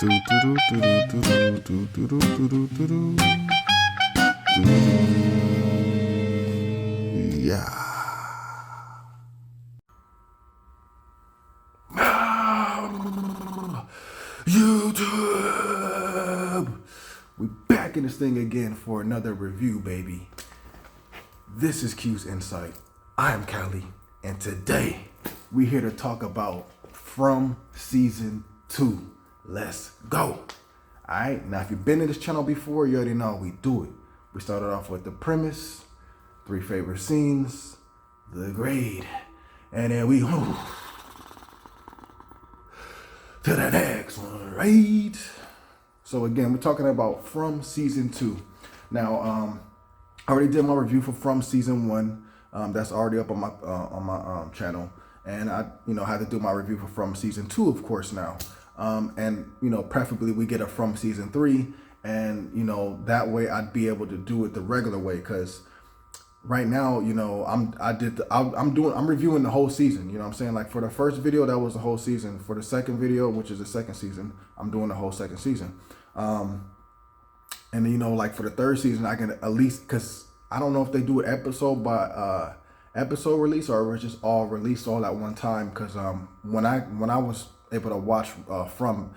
Yeah. YouTube! We back in this thing again for another review, baby. This is Q's Insight. I am Callie, and today we here to talk about From Season 2. Let's go. Alright, now if you've been to this channel before, you already know how we do it. We started off with the premise, 3 favorite scenes, the grade, and then we to the next one, right? So again, we're talking about From Season 2. Now, I already did my review for From Season 1. That's already up on my channel, and I had to do my review for From Season 2, of course, now. And preferably we get a From Season 3, and that way I'd be able to do it the regular way, because right now, I'm reviewing the whole season. You know what I'm saying? Like for the first video, that was the whole season. For the second video, which is the second season, I'm doing the whole second season. And then, like for the third season, I can at least, because I don't know if they do it episode by episode release, or it's just all released all at one time. Because when I was able to watch From,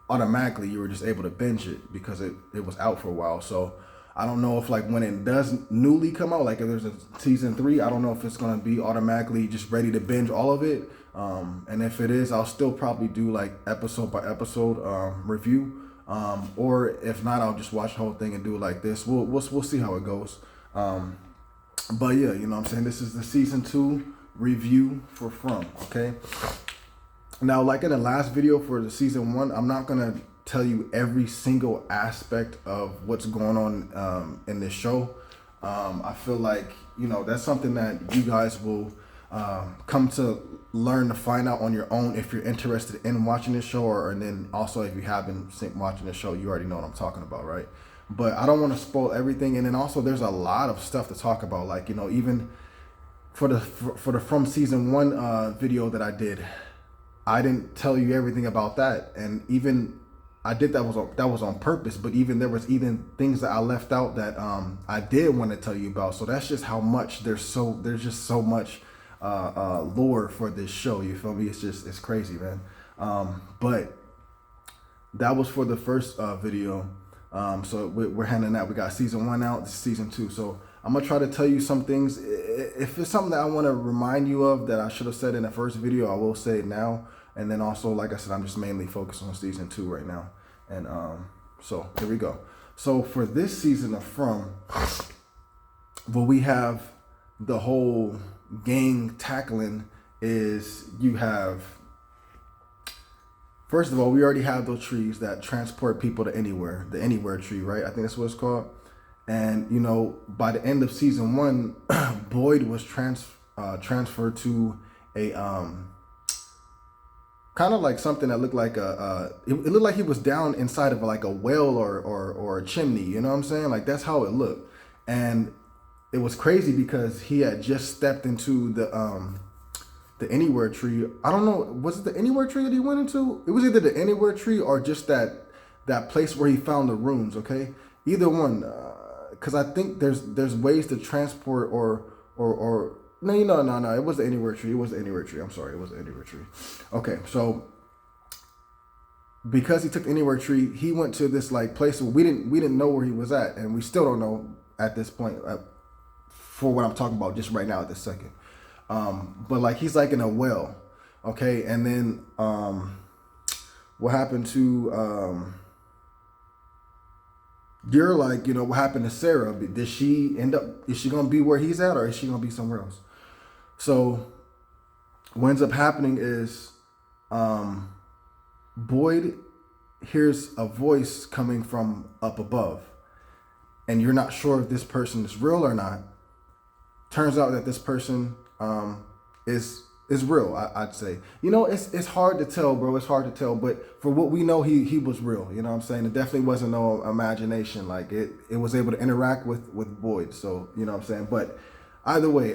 automatically you were just able to binge it because it was out for a while. So I don't know if like when it does newly come out, like if there's a season 3, I don't know if it's gonna be automatically just ready to binge all of it. And if it is, I'll still probably do like episode by episode review. Or if not, I'll just watch the whole thing and do it like this. We'll see how it goes. But yeah, what I'm saying, this is the season 2 review for From. Okay. Now, like in the last video for the season 1, I'm not gonna tell you every single aspect of what's going on in this show. I feel like that's something that you guys will come to learn to find out on your own if you're interested in watching this show, and then also if you haven't been watching the show, you already know what I'm talking about, right? But I don't want to spoil everything, and then also there's a lot of stuff to talk about, like even for the From Season 1 video that I did, I didn't tell you everything about that, and even I did that was on purpose. But even there was things that I left out that I did want to tell you about. So that's just how much there's just so much lore for this show. You feel me? It's crazy, man. But that was for the first video. So we're handling that. We got season 1 out, this is season 2. So I'm gonna try to tell you some things. If it's something that I want to remind you of that I should have said in the first video, I will say it now. And then also, like I said, I'm just mainly focused on season 2 right now. And so here we go. So for this season of From, what we have the whole gang tackling is, you have, first of all, we already have those trees that transport people to anywhere, the Anywhere tree, right? I think that's what it's called. And by the end of season 1, Boyd was transferred to a kind of like something that looked like it looked like he was down inside of like a well or a chimney. You know what I'm saying? Like that's how it looked. And it was crazy because he had just stepped into the Anywhere tree. I don't know, was it the Anywhere tree that he went into? It was either the Anywhere tree or just that place where he found the rooms. Okay, either one. Because I think there's ways to transport or no, it was the Anywhere tree. It was the Anywhere tree. I'm sorry, it was the Anywhere tree. Okay, so because he took the Anywhere tree, he went to this like place where we didn't know where he was at, and we still don't know at this point for what I'm talking about just right now at this second. But like he's like in a well, okay, and then what happened to you're like, what happened to Sarah? Is she gonna be where he's at, or is she gonna be somewhere else? So what ends up happening is Boyd hears a voice coming from up above, and you're not sure if this person is real or not. Turns out that this person is real. I'd say, it's hard to tell, bro. It's hard to tell, but for what we know, he was real. You know what I'm saying? It definitely wasn't no imagination. Like it was able to interact with Boyd. So you know what I'm saying. But either way,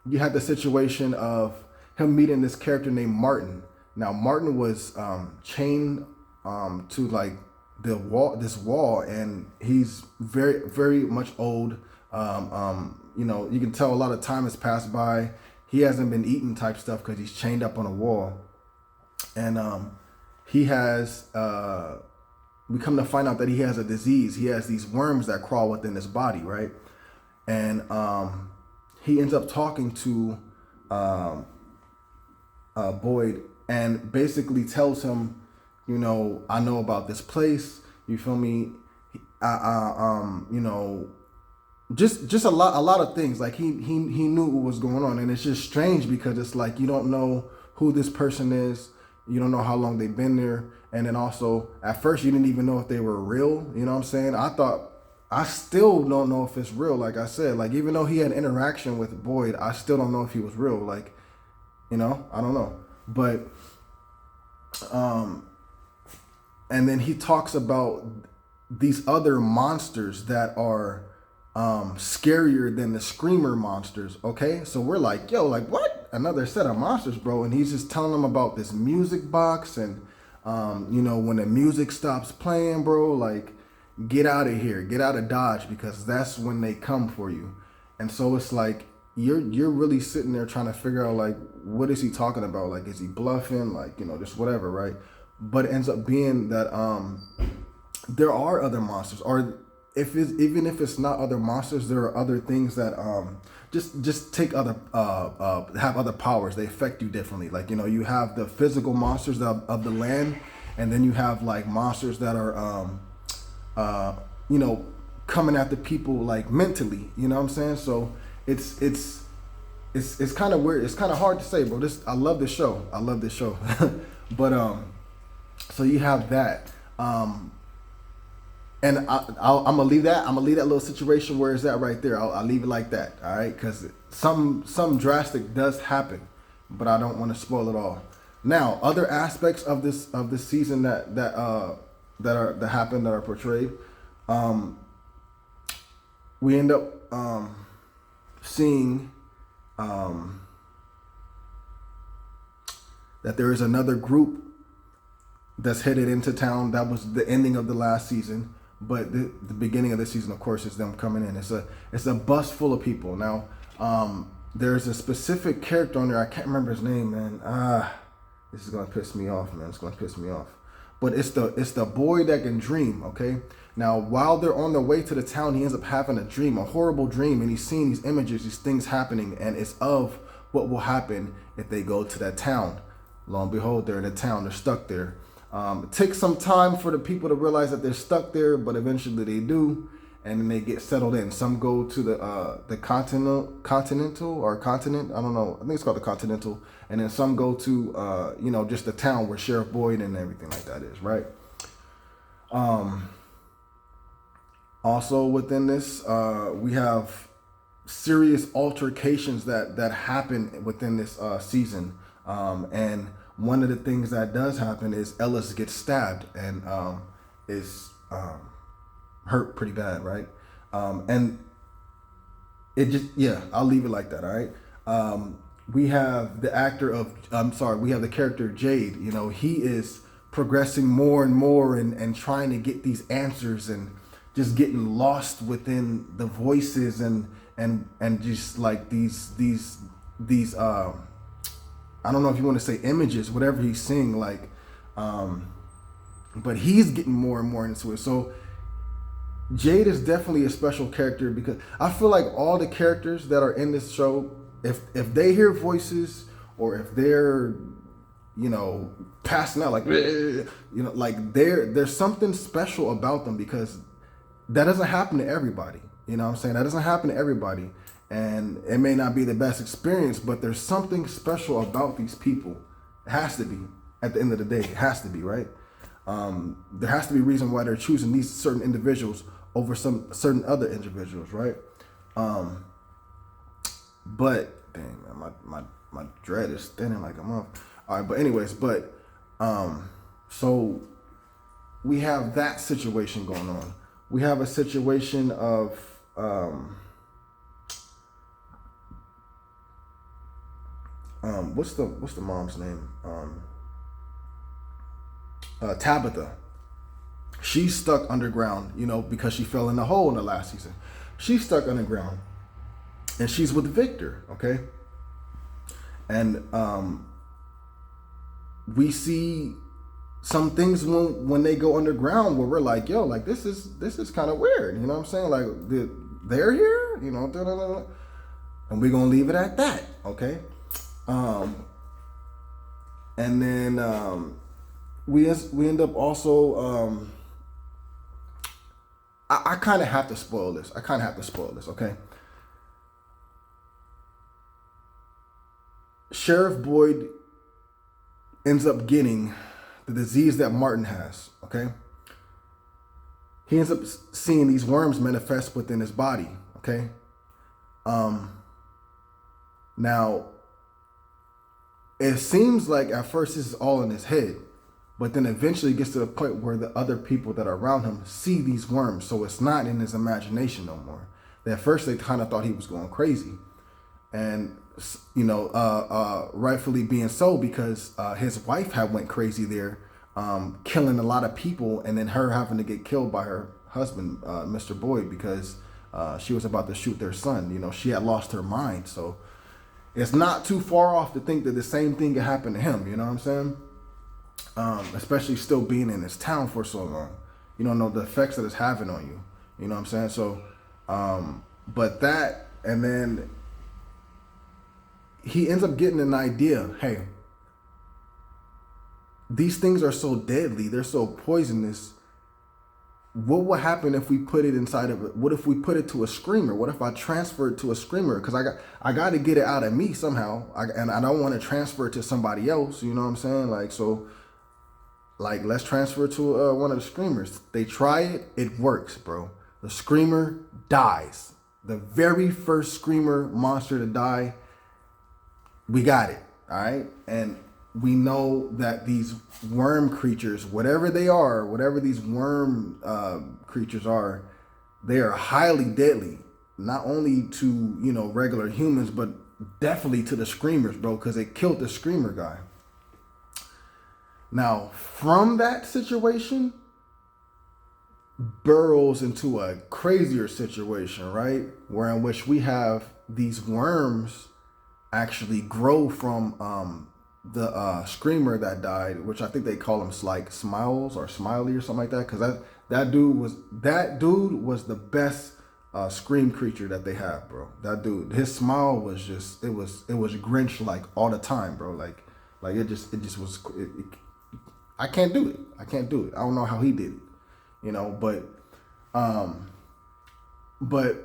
you had the situation of him meeting this character named Martin. Now Martin was chained to like this wall, and he's very very much old. You can tell a lot of time has passed by. He hasn't been eating type stuff because he's chained up on a wall, and he has. We come to find out that he has a disease. He has these worms that crawl within his body, right? And he ends up talking to Boyd and basically tells him, I know about this place. You feel me? Just a lot of things. Like he knew what was going on, and it's just strange because it's like you don't know who this person is. You don't know how long they've been there, and then also at first you didn't even know if they were real. You know what I'm saying? I still don't know if it's real. Like I said, like even though he had interaction with Boyd, I still don't know if he was real. Like, I don't know. But and then he talks about these other monsters that are scarier than the screamer monsters. Okay, so we're like, yo, like what? Another set of monsters, bro. And he's just telling them about this music box, and when the music stops playing, bro, like get out of here, get out of Dodge, because that's when they come for you. And so it's like you're really sitting there trying to figure out, like, what is he talking about? Like, is he bluffing? Like, just whatever, right? But it ends up being that there are other monsters, or even if it's not other monsters, there are other things that just take other have other powers. They affect you differently. Like, you have the physical monsters of the land, and then you have like monsters that are coming at the people like mentally. You know what I'm saying? So it's kind of weird. It's kind of hard to say, bro. I love this show. But so you have that. And I'm gonna leave that. I'm gonna leave that little situation where it's at right there. I'll leave it like that. All right, because some drastic does happen, but I don't want to spoil it all. Now, other aspects of this season that happen, that are portrayed, we end up seeing that there is another group that's headed into town. That was the ending of the last season. But the beginning of this season, of course, is them coming in. It's a bus full of people. Now, there's a specific character on there. I can't remember his name, man. This is gonna piss me off, man. It's gonna piss me off. But it's the boy that can dream. Okay. Now, while they're on their way to the town, he ends up having a dream, a horrible dream, and he's seeing these images, these things happening, and it's of what will happen if they go to that town. Lo and behold, they're in the town. They're stuck there. It takes some time for the people to realize that they're stuck there, but eventually they do, and then they get settled in. Some go to the continental or continent. I don't know. I think it's called the Continental. And then some go to just the town where Sheriff Boyd and everything like that is, right? Also within this, we have serious altercations that happen within this season, and one of the things that does happen is Ellis gets stabbed and is hurt pretty bad, right? And it just, I'll leave it like that, all right? We have the character Jade. He is progressing more and more and trying to get these answers, and just getting lost within the voices and just like these I don't know if you want to say images, whatever he's seeing, like, but he's getting more and more into it. So Jade is definitely a special character, because I feel like all the characters that are in this show, if they hear voices, or if they're passing out, like like there's something special about them, because that doesn't happen to everybody. You know what I'm saying? That doesn't happen to everybody. And it may not be the best experience, but there's something special about these people. It has to be. At the end of the day, it has to be, right? There has to be a reason why they're choosing these certain individuals over some certain other individuals, right? But dang, man, my dread is thinning like a month. All right, but anyways, so we have that situation going on. We have a situation of what's the mom's name? Tabitha. She's stuck underground, because she fell in the hole in the last season. She's stuck underground, and she's with Victor. Okay, and we see some things when they go underground where we're like, yo, like this is kind of weird. You know what I'm saying? Like they're here, and we're gonna leave it at that. Okay. And then we end up also. I kind of have to spoil this. Okay. Sheriff Boyd ends up getting the disease that Martin has. Okay. He ends up seeing these worms manifest within his body. Okay. Now, it seems like at first this is all in his head, but then eventually it gets to the point where the other people that are around him see these worms, so it's not in his imagination no more. At first they kind of thought he was going crazy, and rightfully being so, because his wife had went crazy there, killing a lot of people, and then her having to get killed by her husband, Mr. Boyd, because she was about to shoot their son. She had lost her mind, so it's not too far off to think that the same thing could happen to him. You know what I'm saying? Especially still being in this town for so long. You don't know the effects that it's having on you. You know what I'm saying? So, but that, and then he ends up getting an idea. Hey, these things are so deadly. They're so poisonous. What would happen if we put it inside of it? What if we put it to a screamer? What if I transfer it to a screamer? Because I got to get it out of me somehow, and I don't want to transfer it to somebody else. You know what I'm saying? Let's transfer it to one of the screamers. They try it. It works, bro. The screamer dies. The very first screamer monster to die. We got it. All right, and we know that these worm creatures, whatever they are, whatever these worm creatures are, they are highly deadly. Not only to, regular humans, but definitely to the screamers, bro, because they killed the screamer guy. Now, from that situation, burrows into a crazier situation, right? Where in which we have these worms actually grow from the screamer that died, which I think they call him like Smiles or Smiley or something like that, because that dude was the best scream creature that they have, bro. That dude, his smile was just it was Grinch like all the time, bro. Like it just was. I can't do it. I don't know how he did it, but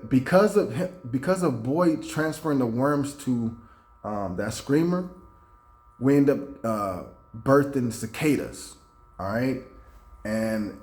because of Boyd transferring the worms to that screamer, we end up birthing cicadas. All right, and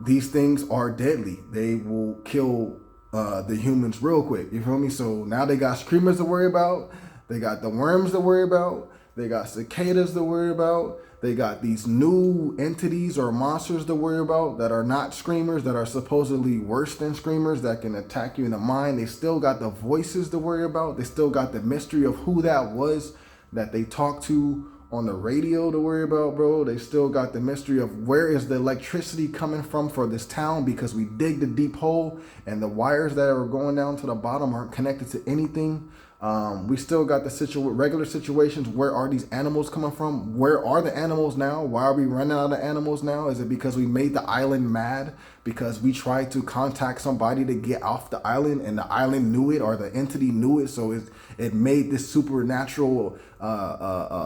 these things are deadly. They will kill the humans real quick. You feel me? So now they got screamers to worry about. They got the worms to worry about. They got cicadas to worry about. They got these new entities or monsters to worry about that are not screamers, that are supposedly worse than screamers, that can attack you in the mind. They still got the voices to worry about. They still got the mystery of who that was that they talked to on the radio to worry about, bro. They still got the mystery of where is the electricity coming from for this town, because we digged a deep hole and the wires that are going down to the bottom aren't connected to anything. We still got the regular situations. Where are these animals coming from? Where are the animals now? Why are we running out of animals now? Is it because we made the island mad? Because we tried to contact somebody to get off the island and the island knew it, or the entity knew it, so it made this supernatural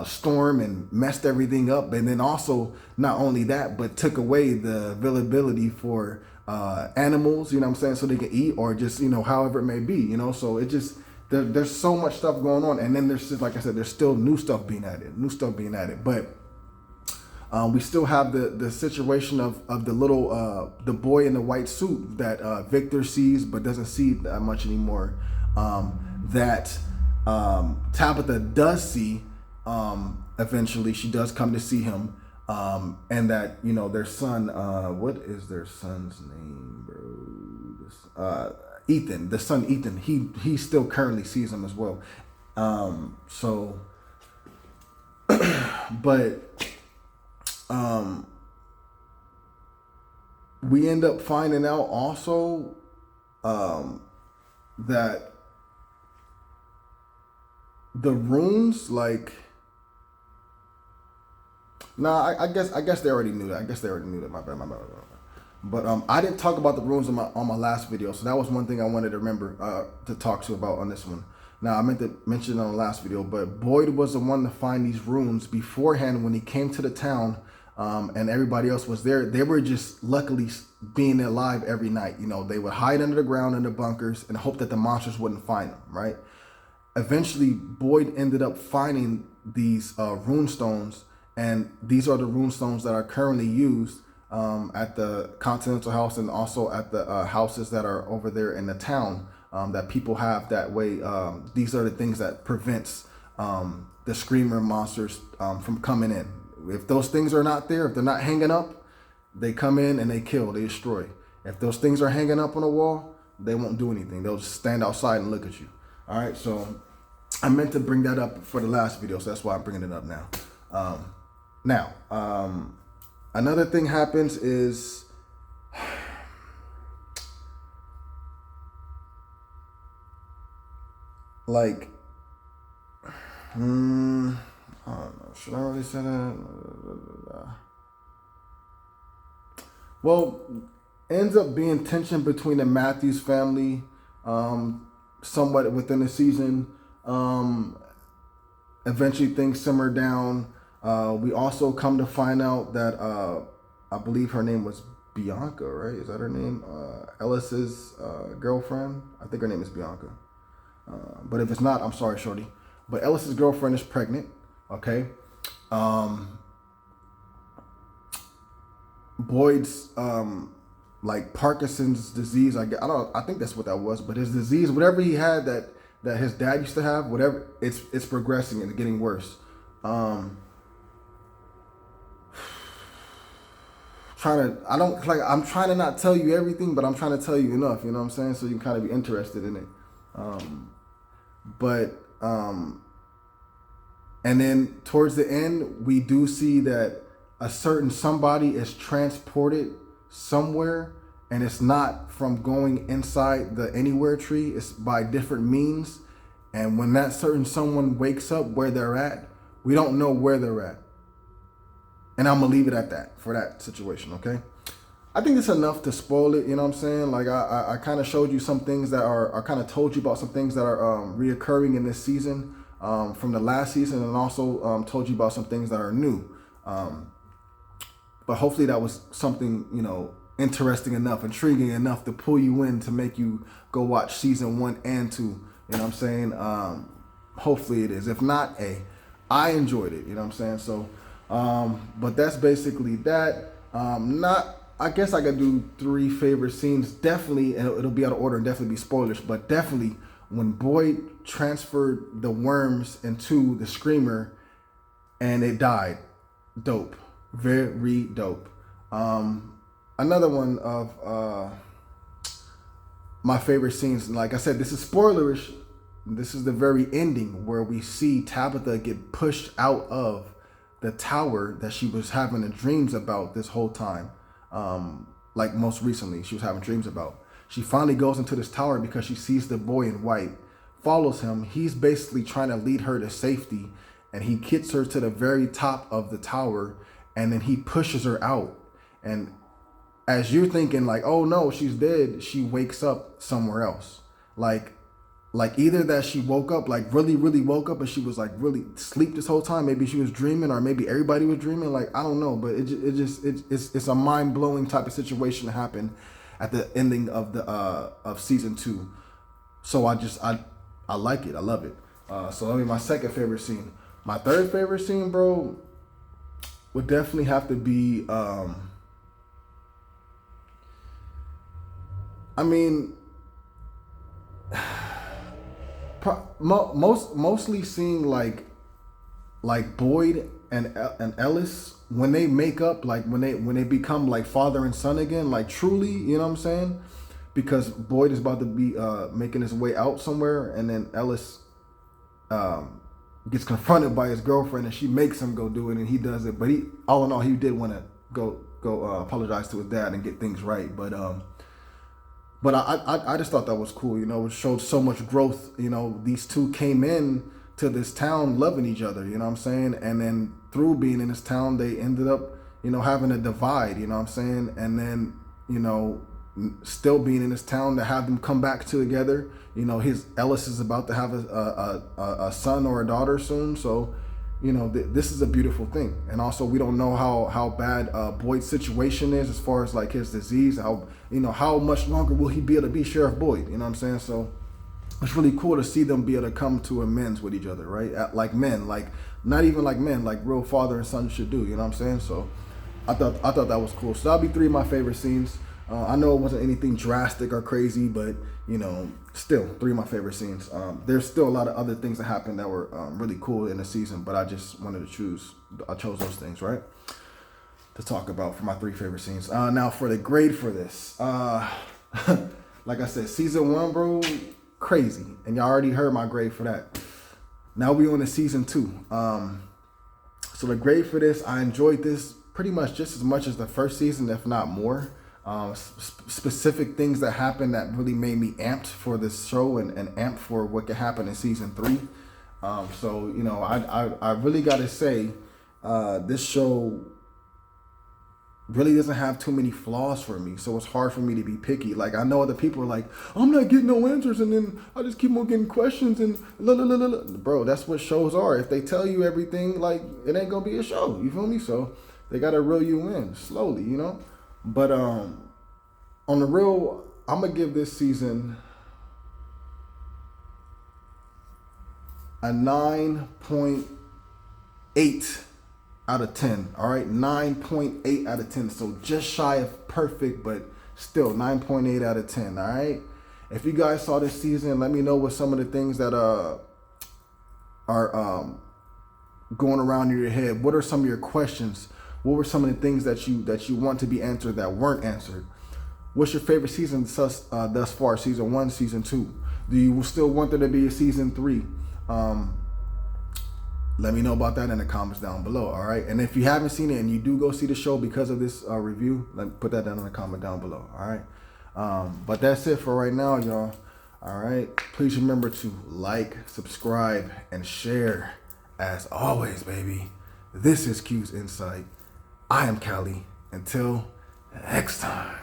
storm and messed everything up. And then also, not only that, but took away the availability for animals, you know what I'm saying, so they can eat, or just, however it may be, so it just... There's so much stuff going on, and then there's just, like I said, there's still new stuff being added. But we still have the situation of the little the boy in the white suit that Victor sees but doesn't see that much anymore. That Tabitha does see. Eventually, she does come to see him, and that their son. What is their son's name, bro? Ethan, the son Ethan, he still currently sees him as well. But we end up finding out also that the runes, like, nah, I guess they already knew that. I guess they already knew that. My bad, my bad. But I didn't talk about the runes on my last video, so that was one thing I wanted to remember to talk to about on this one. Now, I meant to mention it on the last video, but Boyd was the one to find these runes beforehand when he came to the town, and everybody else was there. They were just luckily being alive every night. You know, they would hide under the ground in the bunkers and hope that the monsters wouldn't find them, right? Eventually, Boyd ended up finding these rune stones, and these are the rune stones that are currently used at the Continental House and also at the houses that are over there in the town that people have that way. These are the things that prevents the screamer monsters from coming in. If those things are not there, if they're not hanging up, they come in and they kill, they destroy. If those things are hanging up on the wall, they won't do anything. They'll just stand outside and look at you. All right, so I meant to bring that up for the last video, so that's why I'm bringing it up now. Another thing happens is like, I don't know, should I really say that? Well, ends up being tension between the Matthews family, somewhat within the season. Eventually things simmer down. We also come to find out that I believe her name was Bianca, right? Is that her name? Ellis's girlfriend. I think her name is Bianca. But if it's not, I'm sorry, shorty. But Ellis's girlfriend is pregnant. Okay. Boyd's like Parkinson's disease. I think that's what that was. But his disease, whatever he had that his dad used to have, whatever, it's progressing and getting worse. I'm trying to not tell you everything, but I'm trying to tell you enough, you know what I'm saying? So you can kind of be interested in it. And then towards the end, we do see that a certain somebody is transported somewhere, and it's not from going inside the anywhere tree, it's by different means. And when that certain someone wakes up where they're at, we don't know where they're at. And I'm gonna leave it at that for that situation, okay? I think it's enough to spoil it, you know what I'm saying? Like I kind of showed you some things that are kind of told you about some things that are reoccurring in this season from the last season, and also told you about some things that are new. But hopefully that was something, you know, interesting enough, intriguing enough to pull you in to make you go watch season 1 and 2. You know what I'm saying? Hopefully it is. If not, I enjoyed it. You know what I'm saying? So, but that's basically that. I guess I could do 3 favorite scenes. Definitely, and it'll be out of order and definitely be spoilers, but definitely when Boyd transferred the worms into the screamer and it died. Dope. Very dope. Another one of my favorite scenes, like I said, this is spoilerish. This is the very ending where we see Tabitha get pushed out of the tower that she was having the dreams about this whole time. Like most recently, she was having dreams about. She finally goes into this tower because she sees the boy in white, follows him. He's basically trying to lead her to safety, and he gets her to the very top of the tower, and then he pushes her out. And as you're thinking like, oh no, she's dead, she wakes up somewhere else. Like either that she woke up, like really woke up, and she was like really asleep this whole time. Maybe she was dreaming, or maybe everybody was dreaming. Like, I don't know, but it's a mind blowing type of situation to happen at the ending of the of season 2. So I like it. I love it. So that'll be my second favorite scene. My third favorite scene, bro, would definitely have to be I mean, mostly seeing like Boyd and Ellis when they make up, like when they become like father and son again, like truly, you know what I'm saying? Because Boyd is about to be making his way out somewhere, and then Ellis gets confronted by his girlfriend, and she makes him go do it, and he does it. But all in all, he did want to go go apologize to his dad and get things right. But I just thought that was cool. You know, it showed so much growth. You know, these two came in to this town loving each other. You know what I'm saying? And then through being in this town, they ended up, you know, having a divide. You know what I'm saying? And then, you know, still being in this town to have them come back together. You know, Ellis is about to have a son or a daughter soon. So, you know, this is a beautiful thing. And also, we don't know how bad Boyd's situation is as far as like his disease. How much longer will he be able to be Sheriff Boyd? You know what I'm saying? So it's really cool to see them be able to come to amends with each other, right? Like men, like not even like men, like real father and son should do. You know what I'm saying? So I thought that was cool. So that'll be 3 of my favorite scenes. I know it wasn't anything drastic or crazy, but, you know, still 3 of my favorite scenes. There's still a lot of other things that happened that were really cool in the season, but I just wanted to I chose those things, right, to talk about for my 3 favorite scenes. Now for the grade for this, like I said, season 1, bro, crazy. And y'all already heard my grade for that. Now we on to season 2. So the grade for this, I enjoyed this pretty much just as much as the first season, if not more. Specific things that happened that really made me amped for this show and amped for what could happen in season 3. So, you know, I really got to say, this show really doesn't have too many flaws for me. So it's hard for me to be picky. Like, I know other people are like, I'm not getting no answers, and then I just keep on getting questions and la la la la. Bro, that's what shows are. If they tell you everything, like, it ain't gonna be a show. You feel me? So they gotta reel you in slowly, you know? But on the real, I'm gonna give this season a 9.8 out of 10. All right, 9.8 out of 10. So just shy of perfect, but still 9.8 out of 10. All right. If you guys saw this season, let me know what some of the things that are going around in your head. What are some of your questions? What were some of the things that you want to be answered that weren't answered? What's your favorite season thus far? Season 1, season 2. Do you still want there to be a season 3? Let me know about that in the comments down below. All right. And if you haven't seen it and you do go see the show because of this review, put that down in the comment down below. All right. But that's it for right now, y'all. All right. Please remember to like, subscribe, and share. As always, baby, this is Q's Insight. I am Cali. Until next time.